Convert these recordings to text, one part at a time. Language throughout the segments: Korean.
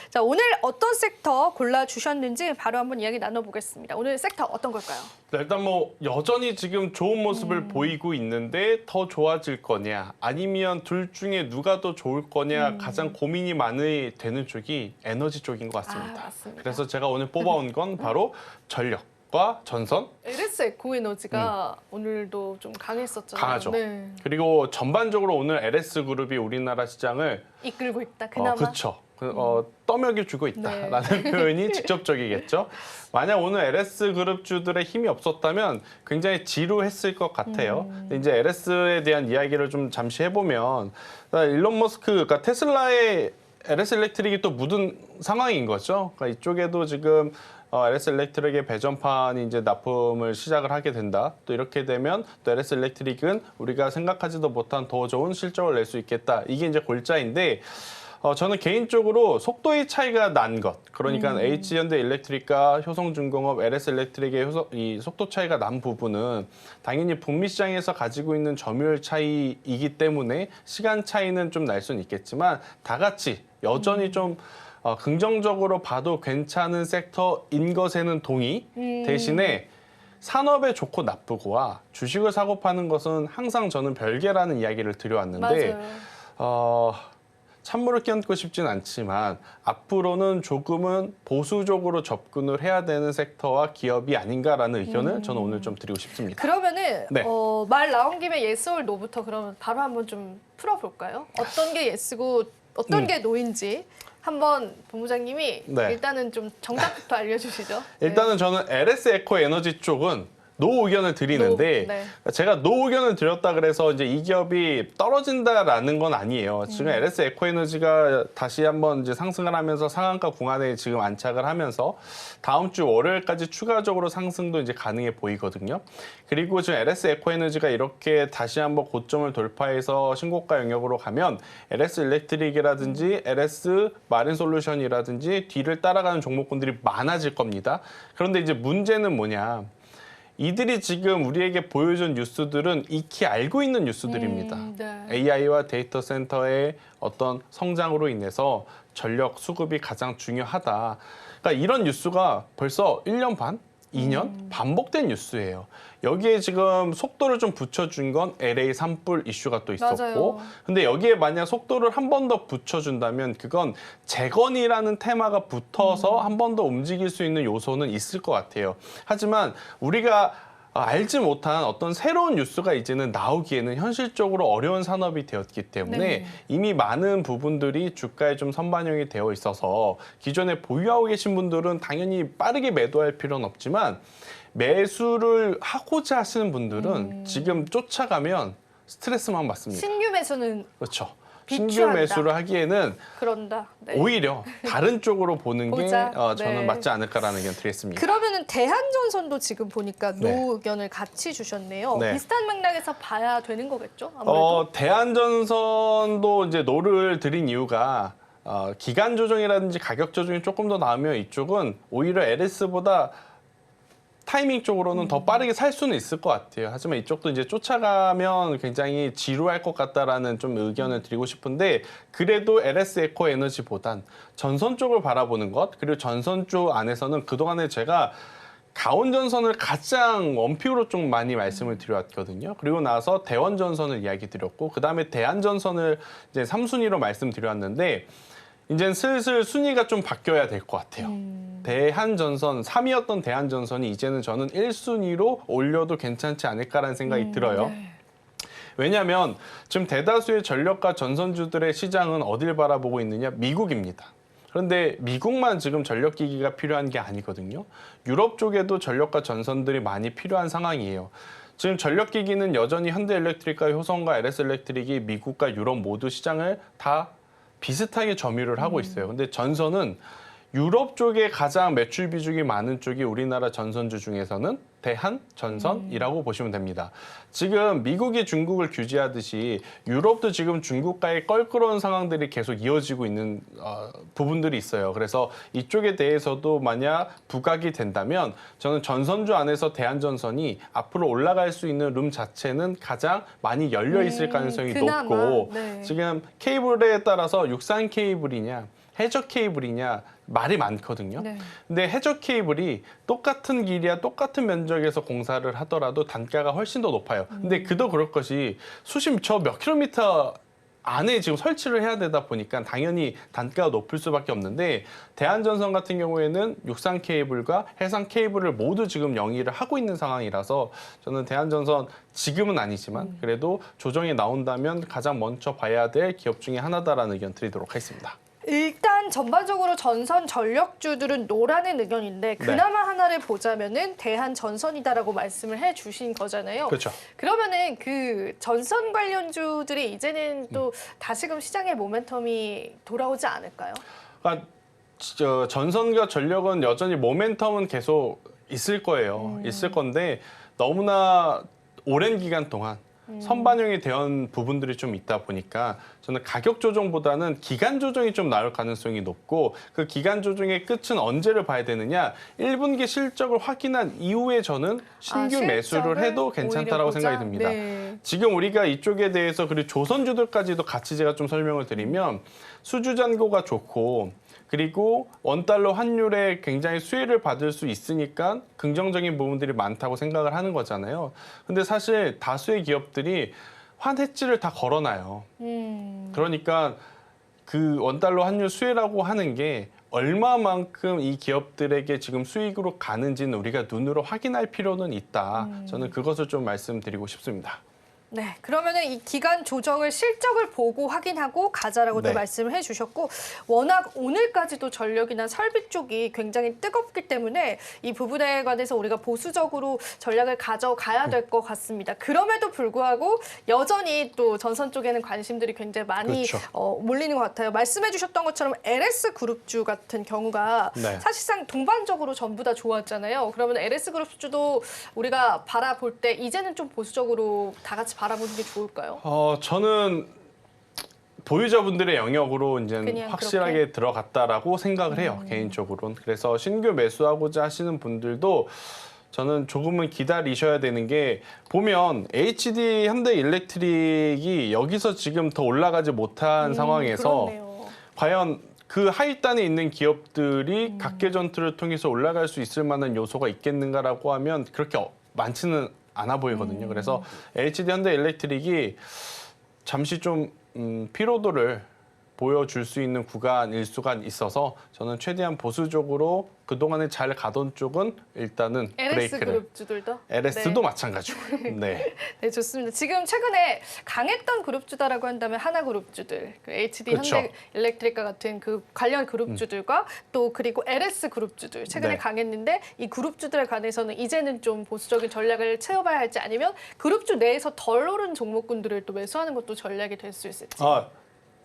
자, 오늘 어떤 섹터 골라주셨는지 바로 한번 이야기 나눠보겠습니다. 오늘 섹터 어떤 걸까요? 네, 일단 뭐 여전히 지금 좋은 모습을 보이고 있는데 더 좋아질 거냐 아니면 둘 중에 누가 더 좋을 거냐 가장 고민이 많이 되는 쪽이 에너지 쪽인 것 같습니다. 맞습니다. 그래서 제가 오늘 뽑아온 건 바로 전력과 전선. LS 에코에너지가 오늘도 좀 강했었잖아요. 강하죠. 네. 그리고 전반적으로 오늘 LS그룹이 우리나라 시장을 이끌고 있다. 그나마. 그렇죠. 떠먹여주고 있다라는 네. 표현이 직접적이겠죠. 만약 오늘 LS그룹주들의 힘이 없었다면 굉장히 지루했을 것 같아요. 근데 이제 LS에 대한 이야기를 좀 잠시 해보면 일론 머스크, 그러니까 테슬라의 LS 일렉트릭이 또 묻은 상황인 거죠. 그러니까 이쪽에도 지금 LS 일렉트릭의 배전판이 이제 납품을 시작을 하게 된다. 또 이렇게 되면 또 LS 일렉트릭은 우리가 생각하지도 못한 더 좋은 실적을 낼 수 있겠다. 이게 이제 골자인데 저는 개인적으로 속도의 차이가 난 것, 그러니까 H현대 일렉트릭과 효성중공업, LS 일렉트릭의 이 속도 차이가 난 부분은 당연히 북미 시장에서 가지고 있는 점유율 차이이기 때문에 시간 차이는 좀 날 수는 있겠지만 다 같이 여전히 좀 긍정적으로 봐도 괜찮은 sektor인 것에는 동의. 대신에 산업에 좋고 나쁘고와 주식을 사고 파는 것은 항상 저는 별개라는 이야기를 드려왔는데 찬물을 끼얹고 싶진 않지만 앞으로는 조금은 보수적으로 접근을 해야 되는 섹터와 기업이 아닌가라는 의견을 저는 오늘 좀 드리고 싶습니다. 그러면은 네. 말 나온 김에 yes or no부터 그러면 바로 한번 좀 풀어볼까요? 어떤 게 yes고 어떤 게 no인지 한번 본부장님이 네. 일단은 좀 정답부터 알려주시죠. 일단은 저는 LS 에코 에너지 쪽은 노 의견을 드리는데 네. 제가 노 의견을 드렸다 그래서 이제 이 기업이 떨어진다라는 건 아니에요. 지금 LS 에코에너지가 다시 한번 이제 상승을 하면서 상한가 구간에 지금 안착을 하면서 다음 주 월요일까지 추가적으로 상승도 이제 가능해 보이거든요. 그리고 지금 LS 에코에너지가 이렇게 다시 한번 고점을 돌파해서 신고가 영역으로 가면 LS 일렉트릭이라든지 LS 마린 솔루션이라든지 뒤를 따라가는 종목군들이 많아질 겁니다. 그런데 이제 문제는 뭐냐? 이들이 지금 우리에게 보여준 뉴스들은 익히 알고 있는 뉴스들입니다. 네. AI와 데이터 센터의 어떤 성장으로 인해서 전력 수급이 가장 중요하다. 그러니까 이런 뉴스가 벌써 1년 반, 2년 반복된 뉴스예요. 여기에 지금 속도를 좀 붙여준 건 LA 산불 이슈가 또 있었고, 맞아요. 근데 여기에 만약 속도를 한 번 더 붙여준다면 그건 재건이라는 테마가 붙어서 한 번 더 움직일 수 있는 요소는 있을 것 같아요. 하지만 우리가 알지 못한 어떤 새로운 뉴스가 이제는 나오기에는 현실적으로 어려운 산업이 되었기 때문에 네. 이미 많은 부분들이 주가에 좀 선반영이 되어 있어서 기존에 보유하고 계신 분들은 당연히 빠르게 매도할 필요는 없지만 매수를 하고자 하시는 분들은 지금 쫓아가면 스트레스만 받습니다. 신규 매수는 그렇죠. 신규 비추한다. 매수를 하기에는 그런다. 네. 오히려 다른 쪽으로 보는 게 보자. 저는 네. 맞지 않을까라는 의견 드리겠습니다. 그러면은 대한전선도 지금 보니까 네. 노 의견을 같이 주셨네요. 네. 비슷한 맥락에서 봐야 되는 거겠죠? 아무래도. 대한전선도 이제 노를 드린 이유가 기간 조정이라든지 가격 조정이 조금 더 나오면 이쪽은 오히려 LS보다 타이밍 쪽으로는 더 빠르게 살 수는 있을 것 같아요. 하지만 이쪽도 이제 쫓아가면 굉장히 지루할 것 같다라는 좀 의견을 드리고 싶은데 그래도 LS 에코 에너지보단 전선 쪽을 바라보는 것, 그리고 전선 쪽 안에서는 그동안에 제가 가온전선을 가장 원픽으로 좀 많이 말씀을 드려왔거든요. 그리고 나서 대원전선을 이야기 드렸고 그다음에 대한전선을 이제 3순위로 말씀드렸는데 이제는 슬슬 순위가 좀 바뀌어야 될 것 같아요. 대한전선, 3위였던 대한전선이 이제는 저는 1순위로 올려도 괜찮지 않을까라는 생각이 들어요. 네. 왜냐하면 지금 대다수의 전력과 전선주들의 시장은 어딜 바라보고 있느냐? 미국입니다. 그런데 미국만 지금 전력기기가 필요한 게 아니거든요. 유럽 쪽에도 전력과 전선들이 많이 필요한 상황이에요. 지금 전력기기는 여전히 현대일렉트릭과 효성과 LS일렉트릭이 미국과 유럽 모두 시장을 다 비슷하게 점유를 하고 있어요. 근데 전선은 유럽 쪽에 가장 매출 비중이 많은 쪽이 우리나라 전선주 중에서는 대한전선이라고 보시면 됩니다. 지금 미국이 중국을 규제하듯이 유럽도 지금 중국과의 껄끄러운 상황들이 계속 이어지고 있는 부분들이 있어요. 그래서 이쪽에 대해서도 만약 부각이 된다면 저는 전선주 안에서 대한전선이 앞으로 올라갈 수 있는 룸 자체는 가장 많이 열려 있을 가능성이 그나마, 높고 네. 지금 케이블에 따라서 육산 케이블이냐 해저 케이블이냐 말이 많거든요. 네. 근데 해저 케이블이 똑같은 길이야 똑같은 면적에서 공사를 하더라도 단가가 훨씬 더 높아요. 근데 그도 그럴 것이 저 몇 킬로미터 안에 지금 설치를 해야 되다 보니까 당연히 단가가 높을 수밖에 없는데 대한전선 같은 경우에는 육상 케이블과 해상 케이블을 모두 지금 영위를 하고 있는 상황이라서 저는 대한전선 지금은 아니지만 그래도 조정이 나온다면 가장 먼저 봐야 될 기업 중에 하나다라는 의견 드리도록 하겠습니다. 일단 전반적으로 전선 전력주들은 노라는 의견인데 그나마 하나를 보자면은 대한전선이다라고 말씀을 해주신 거잖아요. 그렇죠. 그러면은 그 전선 관련주들이 이제는 또 다시금 시장의 모멘텀이 돌아오지 않을까요? 그러니까 전선과 전력은 여전히 모멘텀은 계속 있을 거예요. 있을 건데 너무나 오랜 기간 동안 선반영이 되어 부분들이 좀 있다 보니까 저는 가격 조정보다는 기간 조정이 좀 나올 가능성이 높고 그 기간 조정의 끝은 언제를 봐야 되느냐 1분기 실적을 확인한 이후에 저는 신규 매수를 해도 괜찮다라고 생각이 듭니다. 네. 지금 우리가 이쪽에 대해서 그리고 조선주들까지도 같이 제가 좀 설명을 드리면 수주 잔고가 좋고 그리고 원달러 환율에 굉장히 수혜를 받을 수 있으니까 긍정적인 부분들이 많다고 생각을 하는 거잖아요. 근데 사실 다수의 기업들이 환해지를 다 걸어놔요. 그러니까 그 원달러 환율 수혜라고 하는 게 얼마만큼 이 기업들에게 지금 수익으로 가는지는 우리가 눈으로 확인할 필요는 있다. 저는 그것을 좀 말씀드리고 싶습니다. 네, 그러면은 이 기간 조정을 실적을 보고 확인하고 가자라고도 네. 말씀을 해주셨고 워낙 오늘까지도 전력이나 설비 쪽이 굉장히 뜨겁기 때문에 이 부분에 관해서 우리가 보수적으로 전략을 가져가야 될 것 같습니다. 그럼에도 불구하고 여전히 또 전선 쪽에는 관심들이 굉장히 많이 그렇죠. 몰리는 것 같아요. 말씀해주셨던 것처럼 LS 그룹주 같은 경우가 네. 사실상 동반적으로 전부 다 좋았잖아요. 그러면 LS 그룹주도 우리가 바라볼 때 이제는 좀 보수적으로 다 같이 바라보는 게 좋을까요? 저는 보유자분들의 영역으로 이제 그냥 확실하게 그렇게? 들어갔다라고 생각을 해요. 개인적으로는. 그래서 신규 매수하고자 하시는 분들도 저는 조금은 기다리셔야 되는 게 보면 HD 현대일렉트릭이 여기서 지금 더 올라가지 못한 상황에서 그렇네요. 과연 그 하위단에 있는 기업들이 각계 전투를 통해서 올라갈 수 있을 만한 요소가 있겠는가라고 하면 그렇게 많지는 않아 보이거든요. 그래서 HD 현대일렉트릭이 잠시 좀 피로도를 보여줄 수 있는 구간일 수가 있어서 저는 최대한 보수적으로 그동안에 잘 가던 쪽은 일단은 LS 브레이크를. 그룹주들도? LS도 네. 마찬가지고. 네. 네, 좋습니다. 지금 최근에 강했던 그룹주다라고 한다면 하나그룹주들, 그 HD 그쵸. 현대일렉트릭과 같은 그 관련 그룹주들과 또 그리고 LS 그룹주들 최근에 네. 강했는데 이 그룹주들에 관해서는 이제는 좀 보수적인 전략을 채워봐야 할지 아니면 그룹주 내에서 덜 오른 종목군들을 또 매수하는 것도 전략이 될 수 있을지.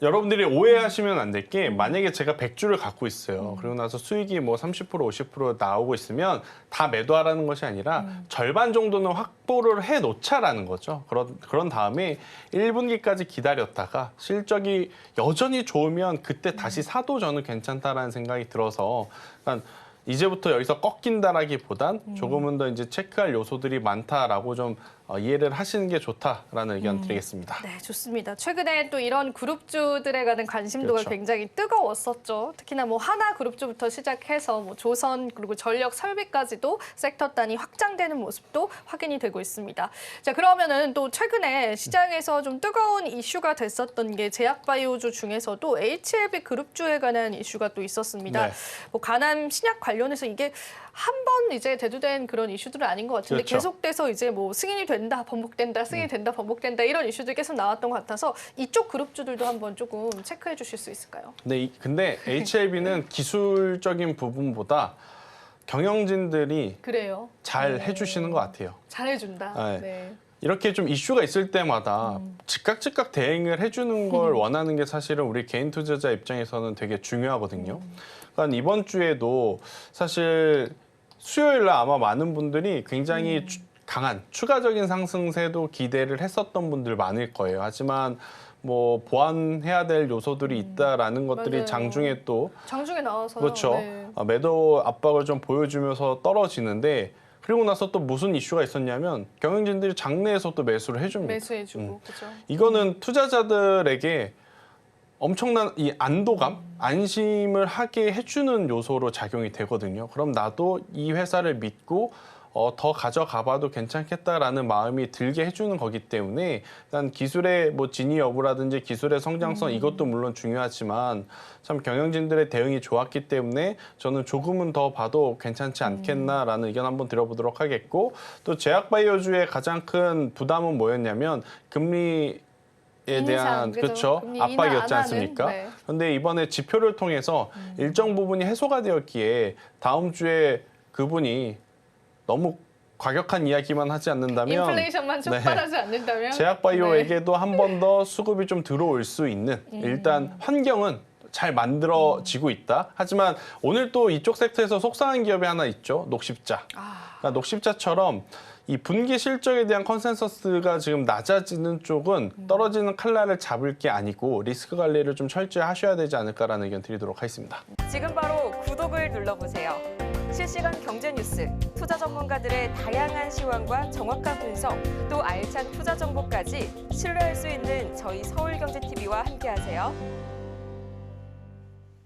여러분들이 오해하시면 안 될 게 만약에 제가 100주를 갖고 있어요. 그리고 나서 수익이 뭐 30% 50% 나오고 있으면 다 매도하라는 것이 아니라 절반 정도는 확보를 해 놓자라는 거죠. 그런 다음에 1분기까지 기다렸다가 실적이 여전히 좋으면 그때 다시 사도 저는 괜찮다라는 생각이 들어서 그러니까 이제부터 여기서 꺾인다라기보단 조금은 더 이제 체크할 요소들이 많다라고 좀 이해를 하시는 게 좋다라는 의견 드리겠습니다. 네, 좋습니다. 최근에 또 이런 그룹주들에 관한 관심도가 그렇죠. 굉장히 뜨거웠었죠. 특히나 뭐 하나 그룹주부터 시작해서 뭐 조선 그리고 전력 설비까지도 섹터 단위 확장되는 모습도 확인이 되고 있습니다. 자, 그러면은 또 최근에 시장에서 좀 뜨거운 이슈가 됐었던 게 제약바이오주 중에서도 HLB 그룹주에 관한 이슈가 또 있었습니다. 네. 뭐 간암 신약 관련해서 이게 한 번 이제 대두된 그런 이슈들은 아닌 것 같은데 그렇죠. 계속돼서 이제 뭐 승인이 된다, 번복된다, 승인이 된다, 번복된다 이런 이슈들이 계속 나왔던 것 같아서 이쪽 그룹주들도 한번 조금 체크해 주실 수 있을까요? 근데 HLB는 기술적인 부분보다 경영진들이 그래요. 잘 해주시는 것 같아요. 잘해준다. 네. 네. 이렇게 좀 이슈가 있을 때마다 즉각 대응을 해주는 걸 원하는 게 사실은 우리 개인 투자자 입장에서는 되게 중요하거든요. 그러니까 이번 주에도 사실 수요일 날 아마 많은 분들이 굉장히 강한 추가적인 상승세도 기대를 했었던 분들 많을 거예요. 하지만 뭐 보완해야 될 요소들이 있다라는 것들이 맞아요. 장중에 또 장중에 나와서 그렇죠. 네. 매도 압박을 좀 보여주면서 떨어지는데 그리고 나서 또 무슨 이슈가 있었냐면 경영진들이 장내에서 또 매수를 해줍니다. 매수해주고 그렇죠. 이거는 투자자들에게 엄청난 이 안도감, 안심을 하게 해주는 요소로 작용이 되거든요. 그럼 나도 이 회사를 믿고 더 가져가봐도 괜찮겠다라는 마음이 들게 해주는 거기 때문에 일단 기술의 뭐 진위 여부라든지 기술의 성장성 이것도 물론 중요하지만 참 경영진들의 대응이 좋았기 때문에 저는 조금은 더 봐도 괜찮지 않겠나라는 의견 한번 드려보도록 하겠고 또 제약바이오주의 가장 큰 부담은 뭐였냐면 금리 에 대한 그렇죠 금리 압박이었지 인하 안 하는, 않습니까? 네. 그런데 이번에 지표를 통해서 일정 부분이 해소가 되었기에 다음 주에 그분이 너무 과격한 이야기만 하지 않는다면 인플레이션만 촉발하지 않는다면 제약바이오에게도 한 번 더 수급이 좀 들어올 수 있는 일단 환경은 잘 만들어지고 있다. 하지만 오늘 또 이쪽 섹터에서 속상한 기업이 하나 있죠. 녹십자. 그러니까 녹십자처럼 이 분기 실적에 대한 컨센서스가 지금 낮아지는 쪽은 떨어지는 칼날을 잡을 게 아니고 리스크 관리를 좀 철저히 하셔야 되지 않을까라는 의견 드리도록 하겠습니다. 지금 바로 구독을 눌러보세요. 실시간 경제 뉴스, 투자 전문가들의 다양한 시황과 정확한 분석, 또 알찬 투자 정보까지 신뢰할 수 있는 저희 서울경제TV와 함께하세요.